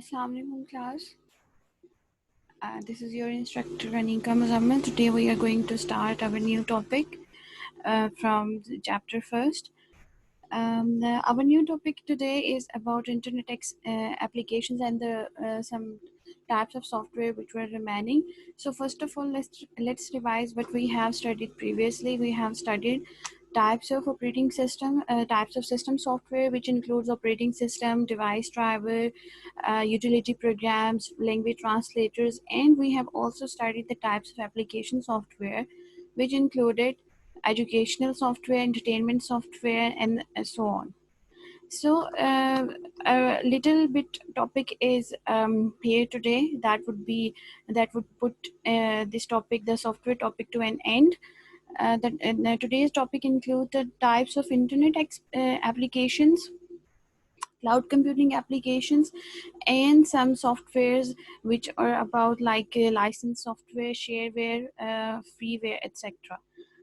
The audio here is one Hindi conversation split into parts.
Assalamualaikum class. This is your instructor Anika Muzammil. Today we are going to start our new topic from the chapter first. Our new topic today is about applications and the some types of software which were remaining. So first of all, let's revise what we have studied previously. We have studied types of operating system, types of system software, which includes operating system, device driver, utility programs, language translators, and we have also studied the types of application software, which included educational software, entertainment software, and so on. So a little bit topic is here today that would put this topic, the software topic, to an end. Today's topic includes the types of applications, cloud computing applications, and some softwares which are about like licensed software, shareware, freeware, etc.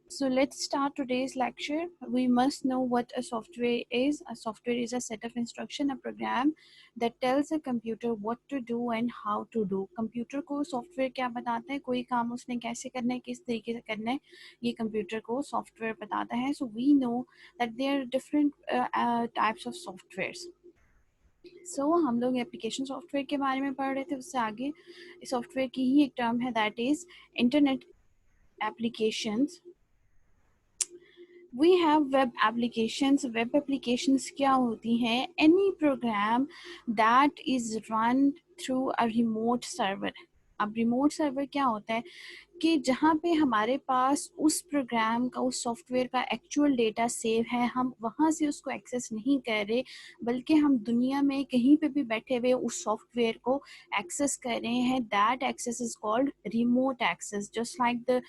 So let's start today's lecture. We must know what a software is. A software is a set of instruction, a program that tells a computer what to do and how to do. Computer को सॉफ्टवेयर क्या बताता है, कोई काम उसने कैसे करना है, किस तरीके से करना है, ये कंप्यूटर को सॉफ्टवेयर बताता है. So we know that there are different types of softwares. So हम लोग एप्लीकेशन सॉफ्टवेयर के बारे में पढ़ रहे थे. उससे आगे सॉफ्टवेयर की ही एक टर्म है, that is internet applications. We have web applications. Web applications क्या होती हैं? Any program that is run through a remote server. अब रिमोट सर्वर क्या होता है कि जहाँ पे हमारे पास उस प्रोग्राम का, उस सॉफ्टवेयर का एक्चुअल डेटा सेव है, हम वहाँ से उसको एक्सेस नहीं कर रहे, बल्कि हम दुनिया में कहीं पे भी बैठे हुए उस सॉफ्टवेयर को एक्सेस कर रहे हैं. That access is called remote access. Just like the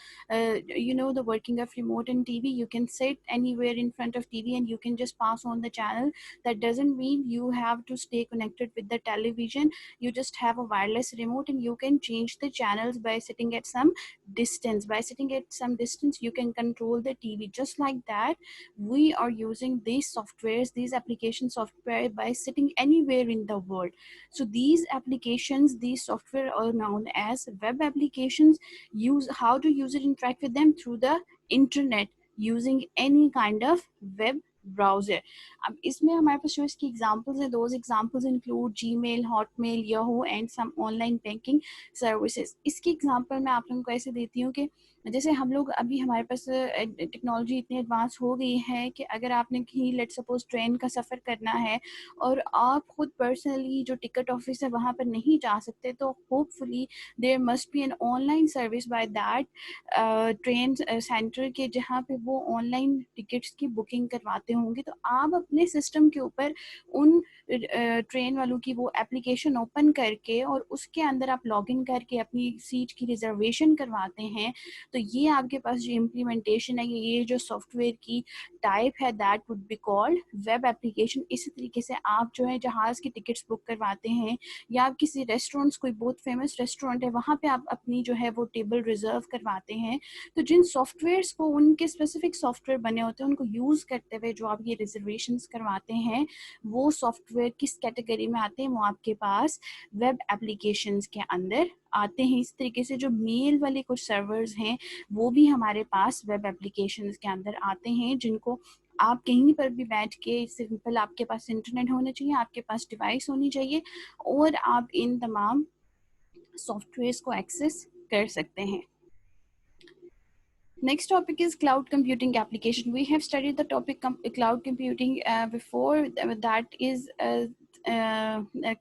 the working of remote and TV. You can sit anywhere in front of TV and you can just pass on the channel. That doesn't mean you have to stay connected with the television. You just have a wireless remote and you can change the channels by sitting at some distance. By sitting at some distance, you can control the TV. Just like that, we are using these softwares, these application software, by sitting anywhere in the world. So these applications, these software are known as web applications. Use how to use it, interact with them through the internet using any kind of web browser. अब इसमें हमारे पास जो इसकी एग्जांपल्स हैं, those examples include Gmail, Hotmail, Yahoo and some online banking services. इसकी एग्जांपल मैं आप लोगों को ऐसे देती हूँ कि जैसे हम लोग अभी, हमारे पास टेक्नोलॉजी इतनी एडवांस हो गई है कि अगर आपने कहीं लेट सपोज ट्रेन का सफ़र करना है और आप खुद पर्सनली जो टिकट ऑफिस है वहाँ पर नहीं जा सकते, तो hopefully there must be an online service by that train centre के, जहाँ पे वो ऑनलाइन टिकट्स की बुकिंग करवाते होंगे. तो आप अपने सिस्टम के ऊपर उन ट्रेन वालों की वो एप्लीकेशन ओपन करके और उसके अंदर आप लॉगिन करके अपनी सीट की रिजर्वेशन करवाते हैं. तो ये आपके पास जो इम्प्लीमेंटेशन है, ये जो सॉफ्टवेयर की टाइप है, that would be called web application. इसी तरीके से आप जो है जहाज़ की टिकट्स बुक करवाते हैं, या आप किसी रेस्टोरेंट्स, कोई बहुत फेमस रेस्टोरेंट है, वहाँ पे आप अपनी जो है वो टेबल रिजर्व करवाते हैं. तो जिन सॉफ्टवेयर्स को, उनके स्पेसिफिक सॉफ्टवेयर बने होते हैं, उनको यूज़ करते हुए जो आप ये रिजर्वेशंस करवाते हैं, वो सॉफ्टवेयर किस कैटेगरी में आते हैं? वो आपके पास वेब एप्लीकेशंस के अंदर आते हैं. इस तरीके से जो मेल वाले कुछ सर्वर्स हैं, वो भी हमारे पास वेब एप्लीकेशंस के अंदर आते हैं, जिनको आप कहीं पर भी बैठ के, सिंपल आपके पास इंटरनेट होना चाहिए, आपके पास डिवाइस होनी चाहिए, और आप इन तमाम सॉफ्टवेयर्स को एक्सेस कर सकते हैं. Next topic is cloud computing application. We have studied the topic cloud computing before. That is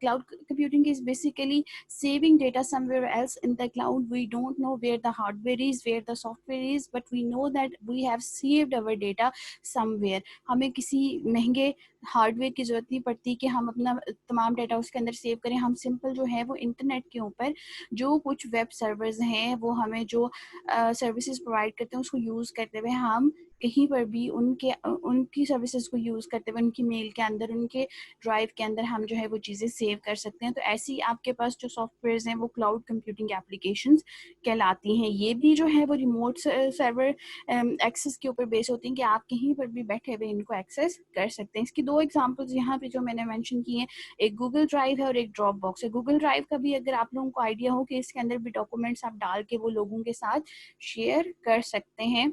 cloud computing is basically saving data somewhere else in the cloud. We don't know where the hardware is, where the software is, but we know that we have saved our data somewhere. हमें किसी महंगे हार्डवेयर की ज़रूरत नहीं पड़ती कि हम अपना तमाम डाटा उसके अंदर सेव करें. हम सिंपल जो है वो इंटरनेट के ऊपर जो कुछ वेब सर्वर्स हैं, वो हमें जो सर्विसेज प्रोवाइड करते हैं, उसको यूज़ करते हुए हम कहीं पर भी उनकी सर्विसेज को यूज़ करते हुए उनकी मेल के अंदर, उनके ड्राइव के अंदर हम जो है वो चीज़ें सेव कर सकते हैं। तो ऐसे ही आपके पास जो सॉफ्टवेयर्स हैं वो क्लाउड कंप्यूटिंग एप्लीकेशंस कहलाती हैं। ये भी जो है वो रिमोट सर्वर एक्सेस के ऊपर बेस होती हैं कि आप कहीं पर भी बैठे हुए इनको एक्सेस कर सकते हैं। इसकी दो एग्जांपल्स यहाँ पे जो मैंने मेंशन की हैं, एक गूगल ड्राइव है और एक ड्रॉप बॉक्स है। गूगल ड्राइव का भी अगर आप लोगों को आइडिया हो कि इसके अंदर भी डॉक्यूमेंट्स आप डाल के वो लोगों के साथ शेयर कर सकते हैं।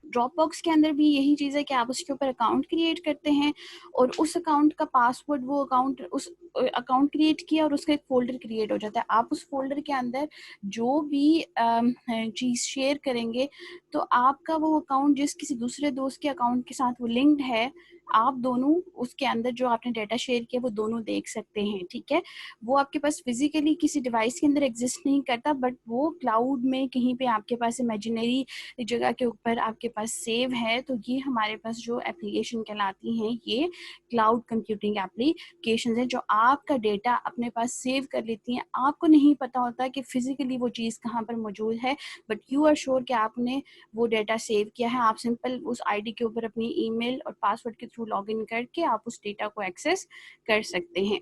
ड्रॉप बॉक्स के अंदर भी यही चीज़ है कि आप उसके ऊपर अकाउंट क्रिएट करते हैं और उस अकाउंट का पासवर्ड, वो अकाउंट, उस अकाउंट क्रिएट किया और उसका एक फोल्डर क्रिएट हो जाता है। आप उस फोल्डर के अंदर जो भी चीज़ शेयर करेंगे तो आपका वो अकाउंट जिस किसी दूसरे दोस्त के अकाउंट के साथ वो लिंक्ड है, आप दोनों उसके अंदर जो आपने डाटा शेयर किया वो दोनों देख सकते हैं। ठीक है, वो आपके पास फिजिकली किसी डिवाइस के अंदर एग्जिस्ट नहीं करता, बट वो क्लाउड में कहीं पे आपके पास इमेजिनरी जगह के ऊपर आपके पास सेव है। तो ये हमारे पास जो एप्लीकेशन कहलाती हैं, ये क्लाउड कंप्यूटिंग एप्लीकेशन है जो आपका डेटा अपने पास सेव कर लेती हैं। आपको नहीं पता होता कि फिजिकली वो चीज़ कहाँ पर मौजूद है, बट यू आर श्योर कि आपने वो डेटा सेव किया है। आप सिंपल उस आईडी के ऊपर अपनी ईमेल और पासवर्ड के थ्रू लॉगिन करके आप उस डेटा को एक्सेस कर सकते हैं।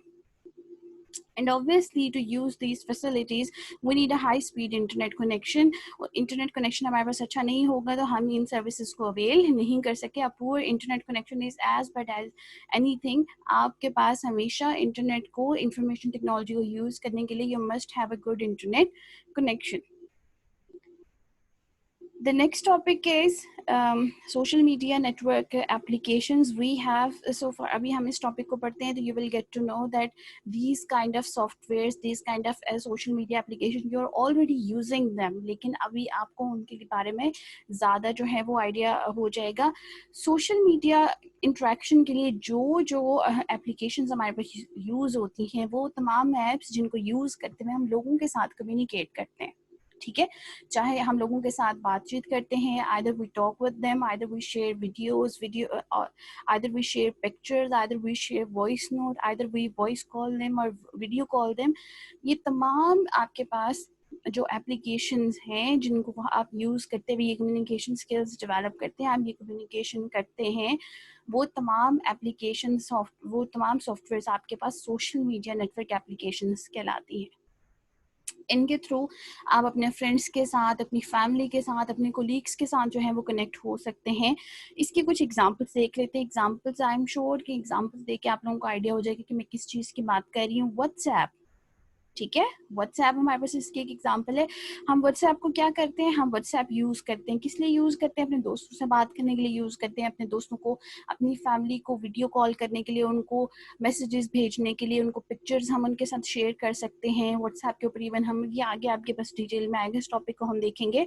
And obviously to use these facilities we need a high speed internet connection. Internet connection हमारे पास अच्छा नहीं होगा तो हम इन सर्विसेज को अवेल नहीं कर सके। A poor internet connection is as bad as anything. आपके पास हमेशा इंटरनेट को, इंफॉर्मेशन टेक्नोलॉजी को यूज करने के लिए you must have a good internet connection. The next topic is social media network applications. We have so far, अभी हम इस topic को पढ़ते हैं तो you will get to know that these kind of softwares, these kind of social media applications, you are already using them. लेकिन अभी आपको उनके बारे में ज़्यादा जो है वो idea हो जाएगा। Social media interaction के लिए जो applications हमारे पास use होती हैं, वो तमाम apps जिनको use करते हुए हम लोगों के साथ communicate करते हैं। ठीक है, चाहे हम लोगों के साथ बातचीत करते हैं, either we talk with them, either we share videos, either we share pictures, either we share voice note, either we voice call them or video call them. ये तमाम आपके पास जो एप्लीकेशंस हैं जिनको आप यूज़ करते हुए ये कम्युनिकेशन स्किल्स डेवलप करते हैं, आप ये कम्युनिकेशन करते हैं, वो तमाम वो तमाम सॉफ्टवेयर्स आपके पास सोशल मीडिया नेटवर्क एप्लीकेशंस कहलाती हैं। इनके थ्रू आप अपने फ्रेंड्स के साथ, अपनी फैमिली के साथ, अपने कोलीग्स के साथ जो है वो कनेक्ट हो सकते हैं। इसके कुछ एग्जांपल्स देख लेते हैं। एग्जांपल्स, आई एम श्योर कि एग्जांपल्स देख के आप लोगों को आइडिया हो जाएगा कि मैं किस चीज़ की बात कर रही हूँ। व्हाट्सएप, ठीक है, व्हाट्सएप हमारे पास इसकी एक एग्जांपल है। हम व्हाट्सएप को क्या करते हैं, हम व्हाट्सएप यूज़ करते हैं, किस लिए यूज़ करते हैं, अपने दोस्तों से बात करने के लिए यूज़ करते हैं, अपने दोस्तों को, अपनी फैमिली को वीडियो कॉल करने के लिए, उनको मैसेजेस भेजने के लिए, उनको पिक्चर्स हम उनके साथ शेयर कर सकते हैं व्हाट्सएप के ऊपर। इवन हम ये आगे आपके पास डिटेल में आएगा, इस टॉपिक को हम देखेंगे।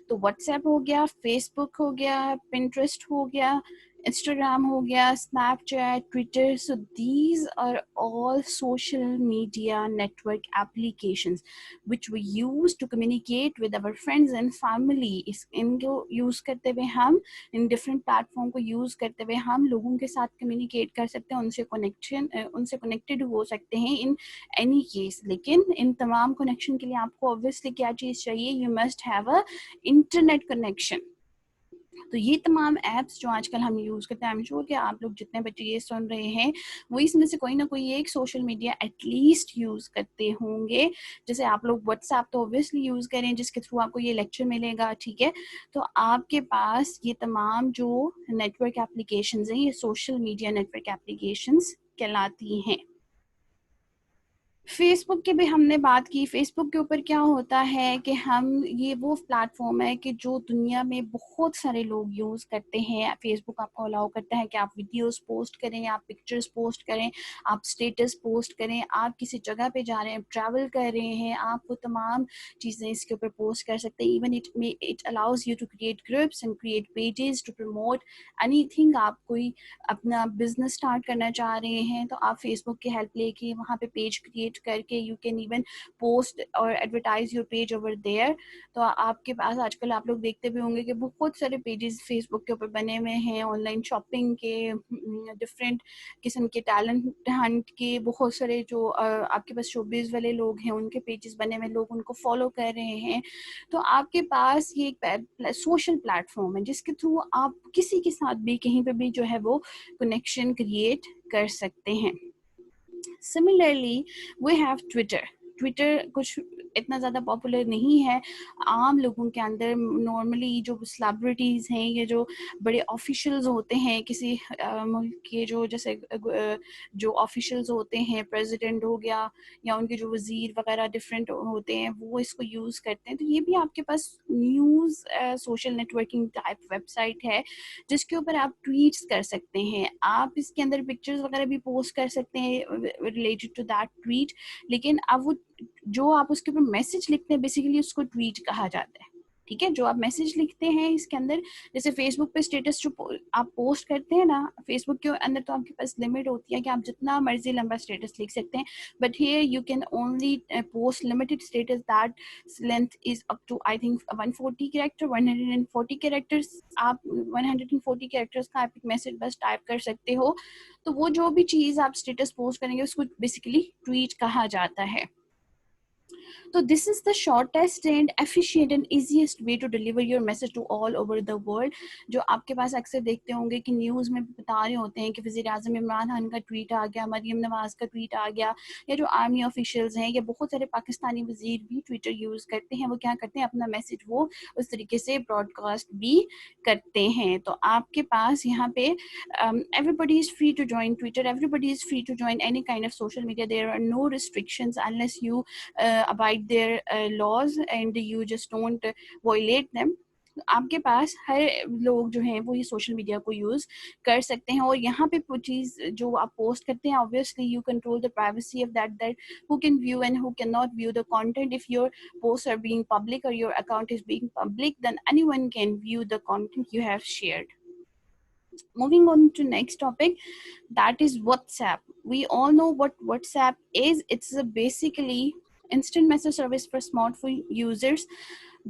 तो व्हाट्सएप हो गया, फेसबुक हो गया, पिंटरेस्ट हो गया, Instagram हो गया, Snapchat, Twitter. So these are all social media network applications which we use to communicate with our friends and family. इनको यूज करते हुए हम, इन डिफरेंट प्लेटफॉर्म को यूज करते हुए हम लोगों के साथ कम्युनिकेट कर सकते हैं, उनसे कनेक्टेड हो सकते हैं इन एनी केस। लेकिन इन तमाम कनेक्शन के लिए आपको ऑब्वियसली क्या चीज चाहिए, you must have a internet connection. तो ये तमाम ऐप्स जो आजकल हम यूज़ करते हैं, आई एम श्योर कि आप लोग जितने बच्चे ये सुन रहे हैं वो इसमें से कोई ना कोई एक सोशल मीडिया एटलीस्ट यूज़ करते होंगे। जैसे आप लोग व्हाट्सएप तो ऑब्वियसली यूज़ करें जिसके थ्रू आपको ये लेक्चर मिलेगा, ठीक है। तो आपके पास ये तमाम जो नेटवर्क एप्लीकेशंस हैं, ये सोशल मीडिया नेटवर्क एप्लीकेशंस कहलाती हैं। फेसबुक की भी हमने बात की। फेसबुक के ऊपर क्या होता है कि हम, ये वो प्लेटफॉर्म है कि जो दुनिया में बहुत सारे लोग यूज़ करते हैं। फेसबुक आपको अलाउ करता है कि आप वीडियोस पोस्ट करें, आप पिक्चर्स पोस्ट करें, आप स्टेटस पोस्ट करें, आप किसी जगह पे जा रहे हैं, ट्रैवल कर रहे हैं, आप वो तमाम चीज़ें इसके ऊपर पोस्ट कर सकते हैं। Even it allows you to create groups and create pages to promote anything. आप कोई अपना बिजनेस स्टार्ट करना चाह रहे हैं तो आप फेसबुक की हेल्प लेके वहाँ पे पेज क्रिएट क्रिएट करके यू कैन इवन पोस्ट और advertise your page over there. तो आपके पास आजकल आप लोग देखते भी होंगे कि बहुत सारे पेजेस फेसबुक के ऊपर बने हुए हैं, ऑनलाइन शॉपिंग के, डिफरेंट किस्म के टैलेंट हंट के, बहुत सारे जो आपके पास शोबिज वाले लोग हैं उनके पेजेस बने हुए, लोग उनको फॉलो कर रहे हैं। तो आपके पास ये एक सोशल प्लेटफॉर्म है जिसके थ्रू आप किसी के साथ भी कहीं पे भी जो है वो कनेक्शन क्रिएट कर सकते हैं। Similarly we have Twitter. Twitter कुछ इतना ज़्यादा पॉपुलर नहीं है आम लोगों के अंदर। नॉर्मली जो सेलिब्रिटीज़ हैं, ये जो बड़े ऑफिशियल्स होते हैं किसी मुल्क के, जो जैसे जो ऑफिशियल्स होते हैं, प्रेसिडेंट हो गया या उनके जो वजीर वगैरह डिफरेंट होते हैं, वो इसको यूज़ करते हैं। तो ये भी आपके पास news social networking type website है जिसके ऊपर आप ट्वीट्स कर सकते हैं। आप इसके अंदर पिक्चर्स वगैरह भी पोस्ट कर सकते हैं रिलेटेड टू दैट ट्वीट, लेकिन अब वो जो आप उसके ऊपर मैसेज लिखते हैं बेसिकली उसको ट्वीट कहा जाता है। ठीक है, जो आप मैसेज लिखते हैं इसके अंदर, जैसे फेसबुक पे स्टेटस जो आप पोस्ट करते हैं ना, फेसबुक के अंदर तो आपके पास लिमिट होती है कि आप जितना मर्जी लंबा स्टेटस लिख सकते हैं, but here you can only post limited status that length is up to I think 140 character, 140 characters. आप 140 कैरेक्टर्स का आप एक मैसेज बस टाइप कर सकते हो। तो वो जो भी चीज़ आप स्टेटस पोस्ट करेंगे उसको बेसिकली ट्वीट कहा जाता है। So this is the shortest and efficient and easiest way to deliver your message to all over the world। जो आपके पास अक्सर देखते होंगे कि न्यूज़ में बता रहे होते हैं कि वज़ीर आज़म इमरान खान का ट्वीट आ गया, मरियम नवाज़ का ट्वीट आ गया, या जो आर्मी ऑफिशियल्स हैं या बहुत सारे पाकिस्तानी वज़ीर भी ट्विटर यूज़ करते हैं। वो क्या करते हैं, अपना मैसेज वो उस तरीके से ब्रॉडकास्ट भी करते हैं। तो आपके पास यहाँ पे everybody is free to join Twitter, everybody is free to join any kind of social media, there are no restrictions unless you abide their laws and you just don't violate them। आपके पास हर लोग जो हैं वो ये सोशल मीडिया को यूज़ कर सकते हैं। और यहाँ पे कुछ चीज़ जो आप पोस्ट करते हैं, obviously you control the privacy of that who can view and who cannot view the content। if your posts are being public or your account is being public, then anyone can view the content you have shared। Moving on to next topic, that is WhatsApp। We all know what WhatsApp is. It's a basically instant message service for smartphone users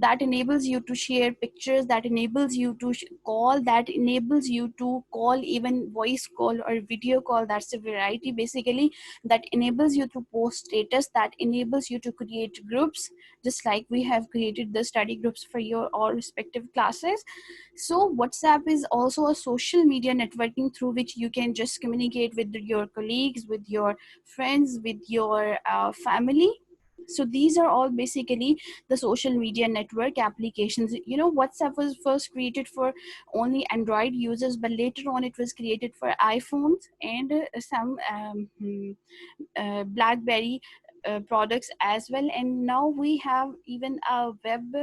that enables you to share pictures, that enables you to call, that enables you to call even voice call or video call. That's a variety basically, that enables you to post status, that enables you to create groups, just like we have created the study groups for your all respective classes। So WhatsApp is also a social media networking through which you can just communicate with your colleagues, with your friends, with your family। So these are all basically the social media network applications. You know, WhatsApp was first created for only Android users, but later on it was created for iPhones and some BlackBerry products as well। And now we have even a web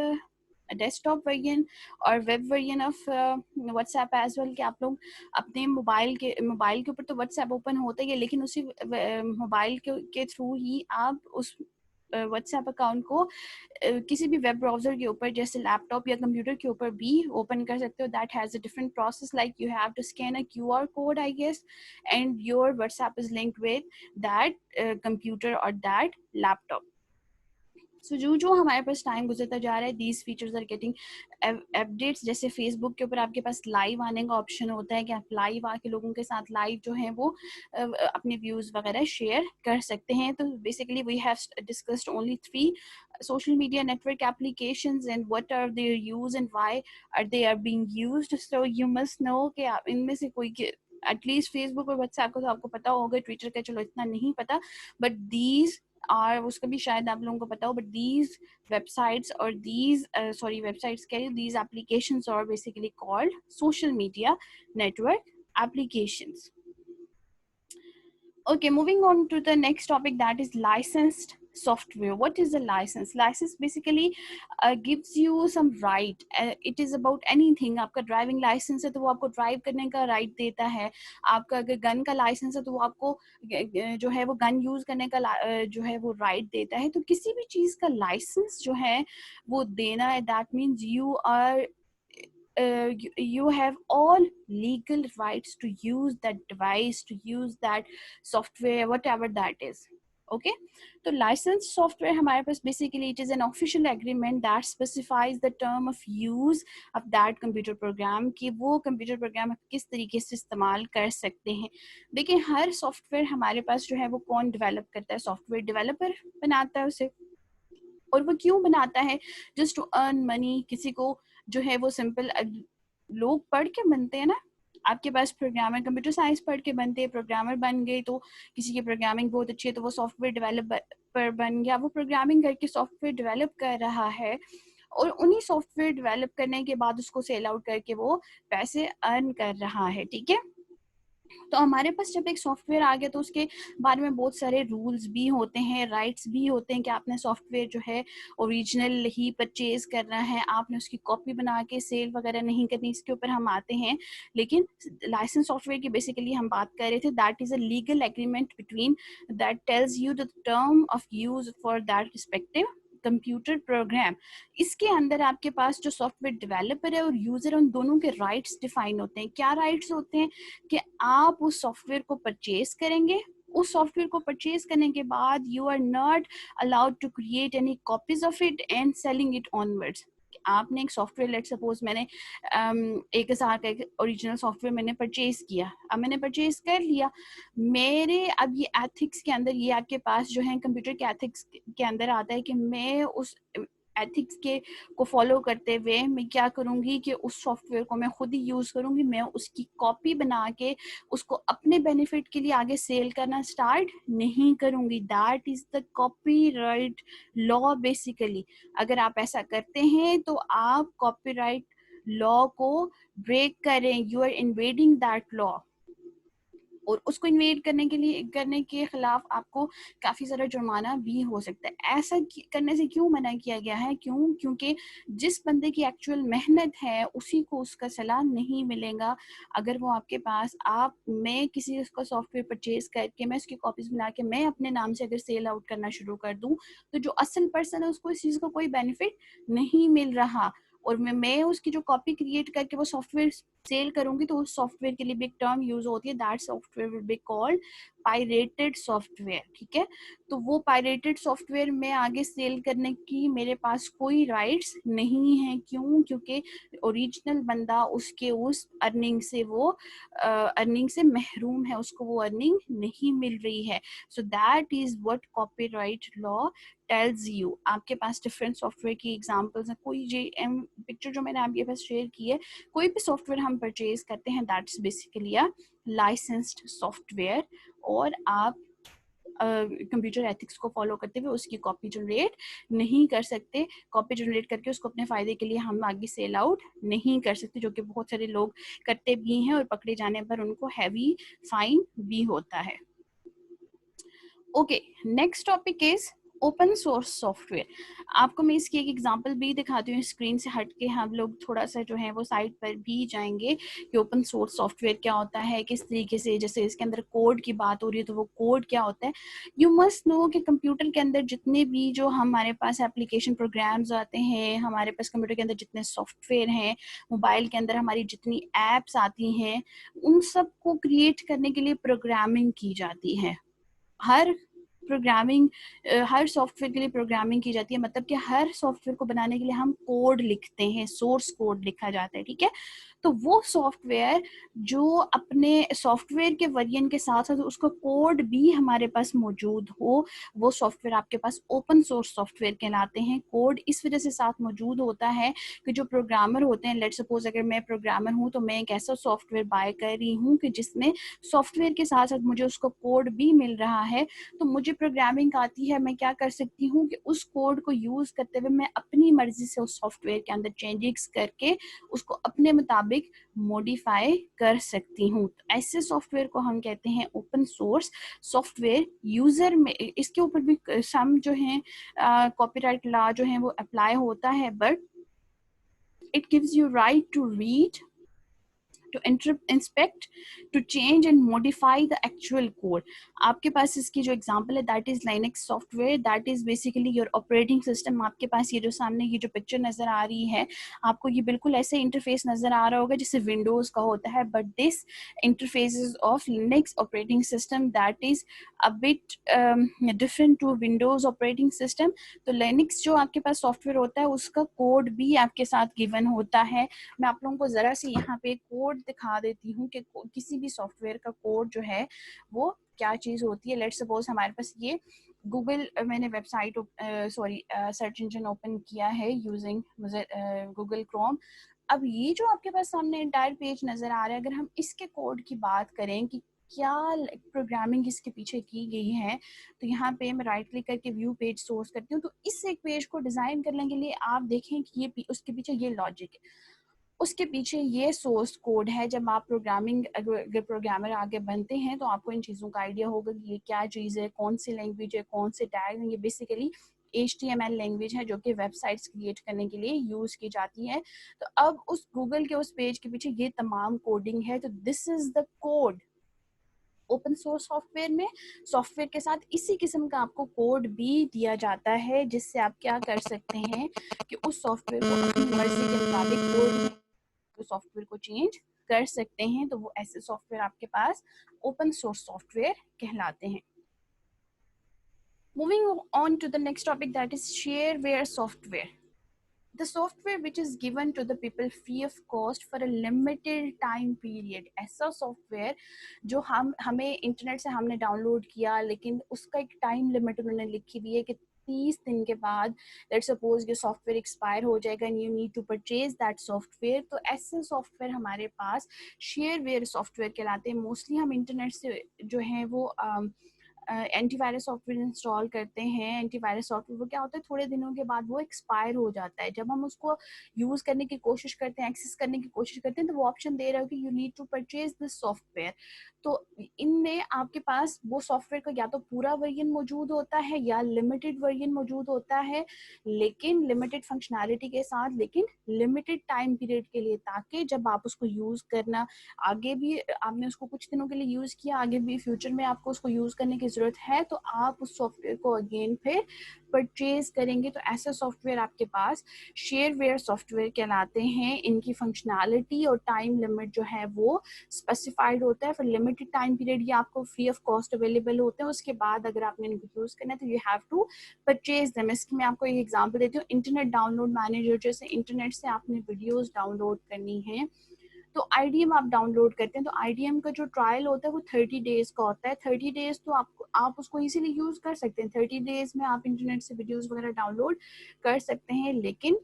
a desktop version और web version of WhatsApp as well, कि आप लोग अपने मोबाइल के ऊपर तो व्हाट्सएप ओपन होता ही है, लेकिन उसी मोबाइल के थ्रू ही आप उस व्हाट्सएप अकाउंट को किसी भी वेब ब्राउजर के ऊपर जैसे लैपटॉप या कंप्यूटर के ऊपर भी ओपन कर सकते हो। That has a different process, like you have to scan a QR code I guess, and your WhatsApp is linked with that computer और दैट लैपटॉप। सो जो हमारे पास टाइम गुजरता जा रहा है, these features are getting updates. जैसे फेसबुक के ऊपर आपके पास लाइव आने का ऑप्शन होता है कि आप लाइव आके लोगों के साथ लाइव जो है वो अपने व्यूज वगैरह शेयर कर सकते हैं। तो basically we have discussed only 3 social media network applications and what are their use and why are they are being used। so you must know कि आप इनमें से कोई एटलीस्ट फेसबुक और व्हाट्सएप को तो आपको पता होगा, ट्विटर का चलो इतना नहीं पता, बट दीज और उसका भी शायद आप लोगों को पता हो, बट दीज वेबसाइट्स और दीज वेबसाइट्स कह रही हूँ, these applications are basically called social media network applications. Okay, moving on to the next topic, that is licensed software। what is a license? License basically gives you some right। it is about anything। आपका ड्राइविंग लाइसेंस है तो वो आपको ड्राइव करने का राइट देता है। आपका अगर गन का लाइसेंस है तो वो आपको जो है वो गन यूज करने का जो है वो राइट देता है। तो किसी भी चीज का लाइसेंस जो है वो देना है, that means you are you have all legal rights to use that device, to use that software, whatever that is। Okay तो लाइसेंस सॉफ्टवेयर हमारे पास basically it is an official agreement that specifies the term of use of that computer program कि वो कंप्यूटर प्रोग्राम किस तरीके से इस्तेमाल कर सकते हैं। देखिए हर सॉफ्टवेयर हमारे पास जो है वो कौन डेवलप करता है, सॉफ्टवेयर डेवलपर बनाता है उसे। और वो क्यों बनाता है? Just to earn money. किसी को जो है वो सिंपल लोग पढ़ के बनते हैं ना, आपके पास प्रोग्रामर कंप्यूटर साइंस पढ़ के बनते हैं, प्रोग्रामर बन गए तो किसी की प्रोग्रामिंग बहुत अच्छी है तो वो सॉफ्टवेयर डेवलपर बन गया, वो प्रोग्रामिंग करके सॉफ्टवेयर डेवलप कर रहा है और उन्हीं सॉफ्टवेयर डेवलप करने के बाद उसको सेल आउट करके वो पैसे अर्न कर रहा है। ठीक है, तो हमारे पास जब एक सॉफ्टवेयर आ गया तो उसके बारे में बहुत सारे रूल्स भी होते हैं, राइट्स भी होते हैं कि आपने सॉफ्टवेयर जो है ओरिजिनल ही परचेज करना है, आपने उसकी कॉपी बना के सेल वगैरह नहीं करनी, इसके ऊपर हम आते हैं। लेकिन लाइसेंस सॉफ्टवेयर की बेसिकली हम बात कर रहे थे, that is a legal agreement between that tells you the term of use for that respective computer program. इसके अंदर आपके पास जो सॉफ्टवेयर डेवलपर है और यूजर, उन दोनों के राइट्स डिफाइन होते हैं। क्या राइट्स होते हैं? कि आप उस सॉफ्टवेयर को परचेज करेंगे, उस सॉफ्टवेयर को परचेज करने के बाद you are not allowed to create any copies of it and selling it onwards. आपने एक सॉफ्टवेयर, लेट सपोज मैंने 1,000 का एक ओरिजिनल सॉफ्टवेयर मैंने परचेज किया, अब मैंने परचेज कर लिया, मेरे अब ये एथिक्स के अंदर, ये आपके पास जो है कंप्यूटर के एथिक्स के अंदर आता है कि मैं उस एथिक्स के को फॉलो करते हुए मैं क्या करूंगी कि उस सॉफ्टवेयर को मैं खुद ही यूज करूंगी, मैं उसकी कॉपी बना के उसको अपने बेनिफिट के लिए आगे सेल करना स्टार्ट नहीं करूंगी। That is the copyright law basically. अगर आप ऐसा करते हैं तो आप कॉपीराइट लॉ को ब्रेक करें, you are invading that law. और उसको इन्वेट करने के खिलाफ आपको काफी सारा जुर्माना भी हो सकता है। ऐसा करने से क्यों मना किया गया है? क्योंकि जिस बंदे की एक्चुअल मेहनत है उसी को उसका सलाह नहीं मिलेगा। अगर वो आपके पास, मैं किसी उसका सॉफ्टवेयर परचेज करके मैं उसकी कॉपीज बना के मैं अपने नाम से अगर सेल आउट करना शुरू कर दूं तो जो असल पर्सन है उसको इस चीज का कोई बेनिफिट नहीं मिल रहा। और मैं उसकी जो कॉपी क्रिएट करके वो सॉफ्टवेयर सेल करूंगी तो उस सॉफ्टवेयर के लिए भी एक टर्म यूज होती है, that software will be called pirated software. ठीक है, तो वो पायरेटेड सॉफ्टवेयर में आगे सेल करने की मेरे पास कोई राइट्स नहीं है। क्योंकि ओरिजिनल बंदा उसके उस अर्निंग से वो अर्निंग से महरूम है, उसको वो अर्निंग नहीं मिल रही है। So that is what copyright law tells you. आपके पास डिफरेंट सॉफ्टवेयर की एग्जांपल्स हैं। कोई जेएम पिक्चर जो मैंने आपके पास शेयर की है, कोई भी सॉफ्टवेयर हम परचेज करते हैं that's basically a licensed software, और आप कंप्यूटर एथिक्स को फॉलो करते हुए उसकी कॉपी जनरेट नहीं कर सकते। कॉपी जनरेट करके उसको अपने फायदे के लिए हम आगे सेल आउट नहीं कर सकते, जो कि बहुत सारे लोग करते भी हैं और पकड़े जाने पर उनको हैवी फाइन भी होता है। Okay, next topic is open source software. आपको मैं इसकी एक एग्जांपल भी दिखाती हूँ, स्क्रीन से हट के हम लोग थोड़ा सा जो है वो साइट पर भी जाएंगे कि ओपन सोर्स सॉफ्टवेयर क्या होता है, किस तरीके से, जैसे इसके अंदर कोड की बात हो रही है तो वो कोड क्या होता है। यू मस्ट नो कि कंप्यूटर के अंदर जितने भी जो हमारे पास एप्लीकेशन प्रोग्राम्स आते हैं, हमारे पास कंप्यूटर के अंदर जितने सॉफ्टवेयर हैं, मोबाइल के अंदर हमारी जितनी एप्स आती हैं, उन सब को क्रिएट करने के लिए प्रोग्रामिंग की जाती है। हर प्रोग्रामिंग हर सॉफ्टवेयर के लिए प्रोग्रामिंग की जाती है, मतलब कि हर सॉफ्टवेयर को बनाने के लिए हम कोड लिखते हैं, सोर्स कोड लिखा जाता है। ठीक है, तो वो सॉफ्टवेयर जो अपने सॉफ्टवेयर के वर्जन के साथ साथ उसका कोड भी हमारे पास मौजूद हो, वो सॉफ्टवेयर आपके पास ओपन सोर्स सॉफ्टवेयर कहलाते हैं। कोड इस वजह से साथ मौजूद होता है कि जो प्रोग्रामर होते हैं, लेट सपोज अगर मैं प्रोग्रामर हूँ तो मैं एक ऐसा सॉफ्टवेयर बाय कर रही हूँ कि जिसमें सॉफ्टवेयर के साथ साथ मुझे उसका कोड भी मिल रहा है, तो मुझे प्रोग्रामिंग आती है, मैं क्या कर सकती हूँ कि उस कोड को यूज करते हुए मैं अपनी मर्जी से उस सॉफ्टवेयर के अंदर चेंजेस करके उसको अपने मुताबिक मॉडिफाई कर सकती हूँ। तो ऐसे सॉफ्टवेयर को हम कहते हैं ओपन सोर्स सॉफ्टवेयर। यूजर में इसके ऊपर भी सम जो है कॉपीराइट लॉ जो है वो अप्लाई होता है, but it gives you right to read to inspect, to change and modify the actual code. आपके पास इसकी जो एग्जांपल है that is Linux software, that is basically your operating system. आपके पास ये जो सामने ये जो पिक्चर नजर आ रही है, आपको ये बिल्कुल ऐसे इंटरफेस नजर आ रहा होगा जैसे विंडोज का होता है, but this interfaces of Linux operating system that is a bit different to Windows operating system. तो Linux जो आपके पास सॉफ्टवेयर होता है उसका कोड भी आपके साथ गिवन होता है. मैं आप लोगों को जरा सी यहाँ पे कोड दिखा देती हूँ कि किसी भी सॉफ्टवेयर का कोड जो है वो क्या चीज होती है. लेट्स सपोज हमारे पास ये गूगल, मैंने वेबसाइट सर्च इंजन ओपन किया है यूजिंग गूगल क्रोम. अब ये जो आपके पास सामने एंटायर पेज नजर आ रहा है, अगर हम इसके कोड की बात करें कि क्या प्रोग्रामिंग इसके पीछे की गई है, तो यहाँ पे मैं राइट क्लिक करके व्यू पेज सोर्स करती हूँ. तो इस एक पेज को डिजाइन करने के लिए आप देखें कि ये उसके पीछे ये लॉजिक है, उसके पीछे ये सोर्स कोड है. जब आप प्रोग्रामिंग अगर प्रोग्रामर आगे बनते हैं तो आपको इन चीज़ों का आइडिया होगा कि ये क्या चीज़ है, कौन सी लैंग्वेज है, कौन से टैग है. ये बेसिकली HTML लैंग्वेज है जो कि वेबसाइट्स क्रिएट करने के लिए यूज़ की जाती है. तो अब उस गूगल के उस पेज के पीछे ये तमाम कोडिंग है. तो this is the code. Open source software में सॉफ्टवेयर के साथ इसी किस्म का आपको कोड भी दिया जाता है, जिससे आप क्या कर सकते हैं कि उस सॉफ्टवेयर को अपनी मर्जी के मुताबिक कोड सॉफ्टवेयर को चेंज कर सकते हैं. तो वो ऐसे सॉफ्टवेयर आपके पास ओपन सोर्स सॉफ्टवेयर कहलाते हैं. Moving on to the next topic, that is shareware software. The software which is given to the people free of cost for a limited time period. ऐसा सॉफ्टवेयर जो हमें इंटरनेट से हमने डाउनलोड किया, लेकिन उसका एक टाइम लिमिट उन्होंने लिखी हुई है कि 30 दिन के बाद लेट्स सपोज ये सॉफ्टवेयर एक्सपायर हो जाएगा and you need to purchase that software. तो ऐसे सॉफ्टवेयर हमारे पास शेयरवेयर सॉफ्टवेयर कहलाते हैं. मोस्टली हम इंटरनेट से जो है वो एंटीवायरस सॉफ्टवेयर इंस्टॉल करते हैं. एंटीवायरस सॉफ्टवेयर वो क्या होता है, थोड़े दिनों के बाद वो एक्सपायर हो जाता है. जब हम उसको यूज़ करने की कोशिश करते हैं, एक्सेस करने की कोशिश करते हैं, तो वो ऑप्शन दे रहा है कि you need to purchase this software. तो इनमें आपके पास वो सॉफ्टवेयर का या तो पूरा वर्जन मौजूद होता है या लिमिटेड वर्जन मौजूद होता है, लेकिन लिमिटेड फंक्शनैलिटी के साथ, लेकिन लिमिटेड टाइम पीरियड के लिए, ताकि जब आप उसको यूज़ करना, आगे भी आपने उसको कुछ दिनों के लिए यूज़ किया, आगे भी फ्यूचर में आपको उसको यूज़ करने की ज़रूरत है, तो आप उस सॉफ्टवेयर को अगेन फिर परचेज करेंगे. तो ऐसा सॉफ्टवेयर आपके पास शेयरवेयर सॉफ्टवेयर कहलाते हैं. इनकी फंक्शनैलिटी और टाइम लिमिट जो है वो स्पेसिफाइड होता है. फिर लिमिटेड टाइम पीरियड ये आपको फ्री ऑफ कॉस्ट अवेलेबल होते हैं. उसके बाद अगर आपने इनको यूज़ करना है तो you have to purchase them. इसकी मैं आपको एक एग्जांपल देती हूँ. इंटरनेट डाउनलोड मैनेजर, जैसे इंटरनेट से आपने वीडियोस डाउनलोड करनी है तो IDM आप डाउनलोड करते हैं, तो IDM का जो ट्रायल होता है वो 30 डेज का होता है. 30 डेज तो आप उसको इजीली यूज कर सकते हैं. 30 डेज में आप इंटरनेट से वीडियोस वगैरह डाउनलोड कर सकते हैं, लेकिन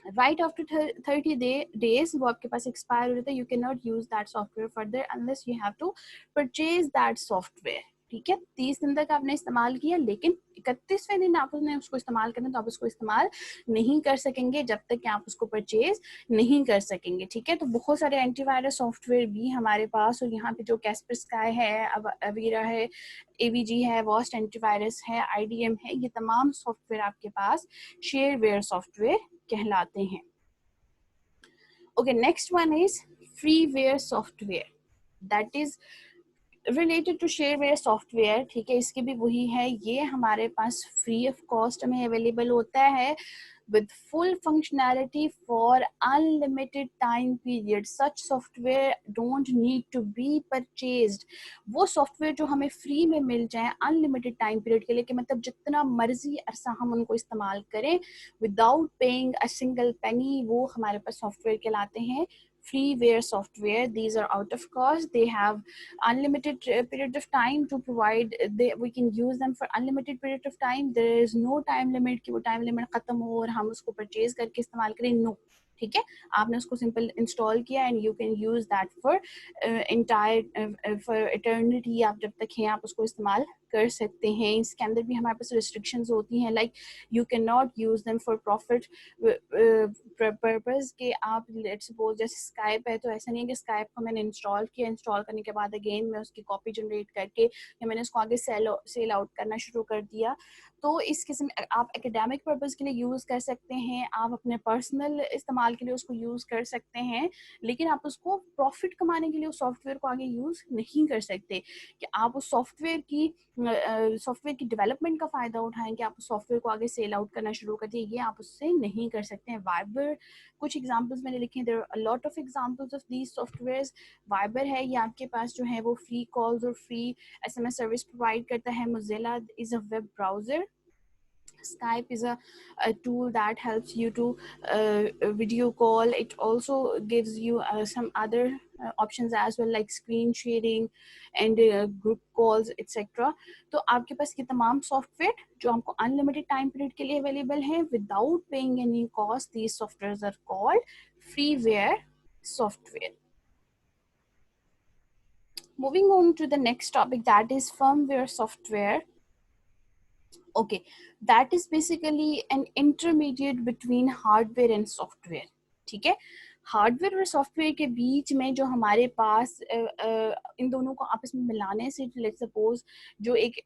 राइट आफ्टर 30 डेज वो आपके पास एक्सपायर हो जाता है. You can not use that software further unless you have to purchase that software. ठीक है, 30 दिन तक आपने इस्तेमाल किया, लेकिन 31वें दिन आपने उसको इस्तेमाल करना, तो आप उसको इस्तेमाल नहीं कर सकेंगे जब तक कि आप उसको परचेज नहीं कर सकेंगे. ठीक है, तो बहुत सारे एंटीवायरस सॉफ्टवेयर भी हमारे पास, और यहाँ पे जो कैस्परस्काई है, अवीरा है, AVG है, वॉस्ट एंटीवायरस है, IDM है, ये तमाम सॉफ्टवेयर आपके पास शेयरवेयर सॉफ्टवेयर कहलाते हैं. Okay, next one is freeware software. That is related to shareware software. ठीक है, इसके भी वही है. ये हमारे पास फ्री ऑफ कॉस्ट में अवेलेबल होता है with full functionality for unlimited time period. Such software don't need to be purchased. वो सॉफ्टवेयर जो हमें फ्री में मिल जाए अनलिमिटेड टाइम पीरियड के लिए, कि मतलब जितना मर्जी अरसा हम उनको इस्तेमाल करें without paying a single penny, वो हमारे पास सॉफ्टवेयर कहलाते हैं freeware software. These are out of cost. They have unlimited period of time to provide. We can use them for unlimited period of time. There is no time limit कि वो time limit खत्म हो और हम उसको purchase करके इस्तेमाल करें. No. ठीक है, आपने उसको सिंपल इंस्टॉल किया and you can use that for entire for eternity. आप जब तक हैं आप उसको इस्तेमाल कर सकते हैं. इसके अंदर भी हमारे पास रिस्ट्रिक्शंस होती हैं, like you can not use them for profit purpose. के आप लेट्स सपोज जैसे स्काइप है, तो ऐसा नहीं है कि स्काइप को मैंने इंस्टॉल किया, इंस्टॉल करने के बाद अगेन मैं उसकी कॉपी जनरेट करके या मैंने उसको आगे सेल आउट करना शुरू कर दिया. तो इस किस्म आप एकेडमिक पर्पस के लिए यूज़ कर सकते हैं, आप अपने पर्सनल इस्तेमाल इस्तेमाल के लिए उसको यूज़ कर सकते हैं, लेकिन आप उसको प्रॉफिट कमाने के लिए उस सॉफ्टवेयर को आगे यूज़ नहीं कर सकते। कि आप उस सॉफ्टवेयर की डेवलपमेंट का फ़ायदा उठाएं, कि आप उस सॉफ्टवेयर को आगे सेल आउट करना शुरू कर दिए, ये आप उससे नहीं कर सकते हैं। वाइबर, कुछ एग्जांपल्स मैंने लिखे हैं, there are a lot of examples of these softwares. Viber है, ये आपके पास जो है वो फ्री कॉल्स और फ्री एसएमएस सर्विस प्रोवाइड करता है। Mozilla is a web browser. Skype is a tool that helps you to video call. It also gives you some other options as well, like screen sharing and group calls etc. तो आपके पास ये तमाम सॉफ्टवेयर जो आपको अनलिमिटेड टाइम पीरियड के लिए अवेलेबल है without paying any cost, these softwares are called freeware software. Moving on to the next topic, that is firmware software. Okay, that is basically an intermediate between hardware and software. ठीक है, हार्डवेयर और सॉफ्टवेयर के बीच में जो हमारे पास इन दोनों को आपस में मिलाने से लेट्स सपोज जो एक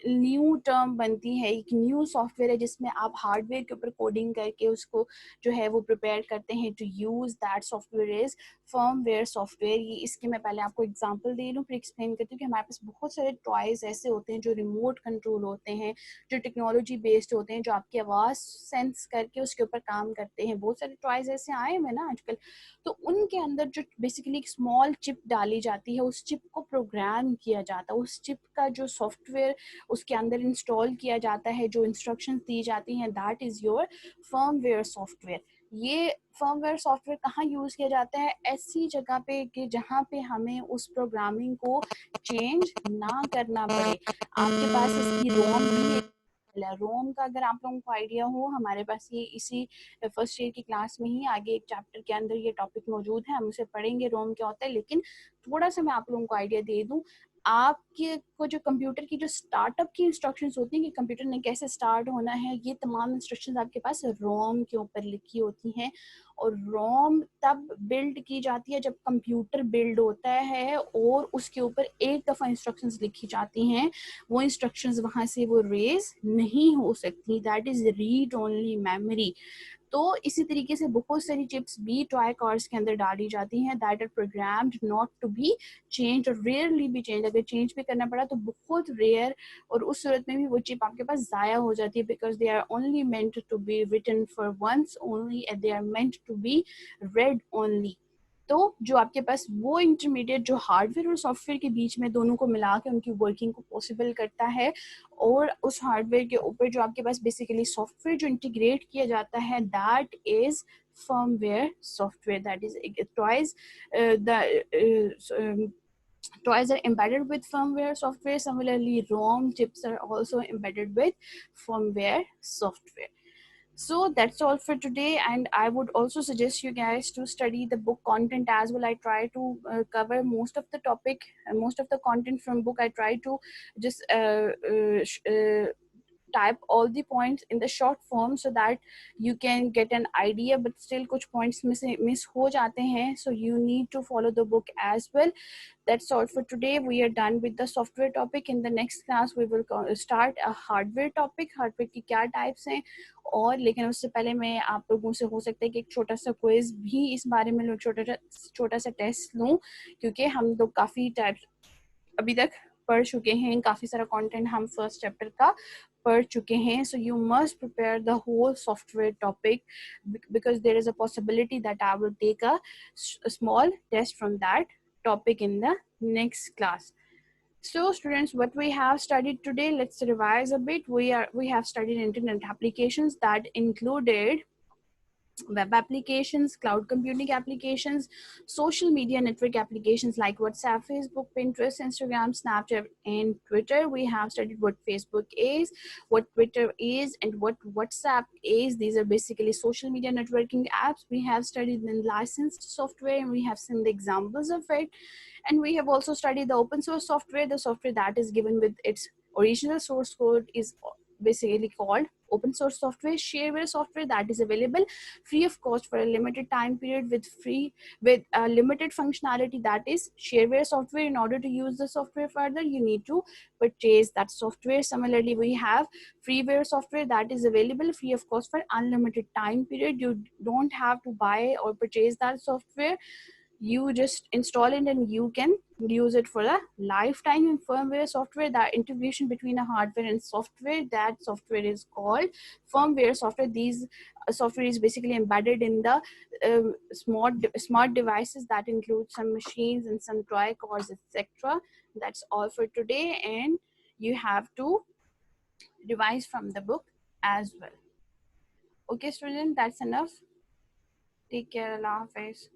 न्यू टर्म बनती है, एक न्यू सॉफ्टवेयर है जिसमें आप हार्डवेयर के ऊपर कोडिंग करके उसको जो है वो प्रिपेयर करते हैं to use that software is firmware software. ये इसके मैं पहले आपको एग्जांपल दे लूँ फिर एक्सप्लेन करती हूँ कि हमारे पास बहुत सारे टॉयज ऐसे होते हैं जो रिमोट कंट्रोल होते हैं, जो टेक्नोलॉजी बेस्ड होते हैं, जो आपकी आवाज़ सेंस करके उसके ऊपर काम करते हैं। बहुत सारे टॉयज ऐसे आए हुए ना आजकल, तो उनके अंदर जो बेसिकली एक स्मॉल चिप डाली जाती है, उस चिप को प्रोग्राम किया जाता है, उस चिप का जो सॉफ्टवेयर उसके अंदर इंस्टॉल किया जाता है, जो इंस्ट्रक्शंस दी जाती हैं, that is your firmware software. ये फर्मवेयर सॉफ्टवेयर कहाँ यूज़ किया जाता है? ऐसी जगह पे कि जहाँ पे हमें उस प्रोग्रामिंग को चेंज ना करना पड़े। आपके पास इसकी रोम भी है। रोम का अगर आप लोगों को आइडिया हो, हमारे पास ये इसी फर्स्ट ईयर की क्लास में ही आगे एक चैप्टर के अंदर ये टॉपिक मौजूद है, हम उसे पढ़ेंगे रोम क्या होता है। लेकिन थोड़ा सा मैं आप लोगों को आइडिया दे दूं, आपके को जो कंप्यूटर की जो स्टार्टअप की इंस्ट्रक्शंस होती हैं कि कंप्यूटर ने कैसे स्टार्ट होना है, ये तमाम इंस्ट्रक्शंस आपके पास रोम के ऊपर लिखी होती हैं। और रोम तब बिल्ड की जाती है जब कंप्यूटर बिल्ड होता है और उसके ऊपर एक दफ़ा इंस्ट्रक्शंस लिखी जाती हैं, वो इंस्ट्रक्शंस वहाँ से वो रेज नहीं हो सकती, that is read only memory. तो इसी तरीके से बहुत सारी चिप्स भी टॉय कार्स के अंदर डाली जाती हैं that are programmed not to be change और रेयरली बी चेंज। अगर चेंज भी करना पड़ा तो बहुत रेयर, और उस सूरत में भी वो चिप आपके पास ज़ाया हो जाती है, because they are only meant to be written for once only and they are meant to be read only. तो जो आपके पास वो इंटरमीडिएट जो हार्डवेयर और सॉफ्टवेयर के बीच में दोनों को मिला के उनकी वर्किंग को पॉसिबल करता है, और उस हार्डवेयर के ऊपर जो आपके पास बेसिकली सॉफ्टवेयर जो इंटीग्रेट किया जाता है, that is firmware software. That is toys toys are embedded with firmware software. Similarly, ROM chips are also embedded with firmware software. So that's all for today, and I would also suggest you guys to study the book content as well. I try to cover most of the topic, most of the content from book. I try to just type all the points in the short form so that you can get an idea, but still kuch points miss ho jate hain, so you need to follow the book as well. That's all for today. We are done with the software topic. In the next class we will start a hardware topic. Hardware की क्या types हैं, और लेकिन उससे पहले मैं आप लोगों से हो सकता है कि एक छोटा सा क्विज भी इस बारे में छोटा सा टेस्ट लूँ, क्योंकि हम लोग काफ़ी टाइप्स अभी तक पढ़ चुके हैं, काफ़ी सारा कंटेंट हम फर्स्ट चैप्टर का पढ़ चुके हैं. So you must prepare the whole software topic, because there is a possibility that I will take a small test from that topic in the next class. So students, what we have studied today, let's revise a bit. We have studied internet applications that included web applications, cloud computing applications, social media network applications like WhatsApp, Facebook, Pinterest, Instagram, Snapchat, and Twitter. We have studied what Facebook is, what Twitter is, and what WhatsApp is. These are basically social media networking apps. We have studied the licensed software, and we have seen the examples of it. And we have also studied the open source software, the software that is given with its original source code is basically called open source software. Shareware software that is available free of cost for a limited time period with a limited functionality, that is shareware software. In order to use the software further, you need to purchase that software. Similarly, we have freeware software that is available free of cost for unlimited time period. You don't have to buy or purchase that software, you just install it and you can use it for a lifetime. In firmware software, that integration between a hardware and software, that software is called firmware software. These software is basically embedded in the smart devices that include some machines and some toy cars, etc. That's all for today, and you have to revise from the book as well. Okay student, that's enough. Take care. Allah Hafiz.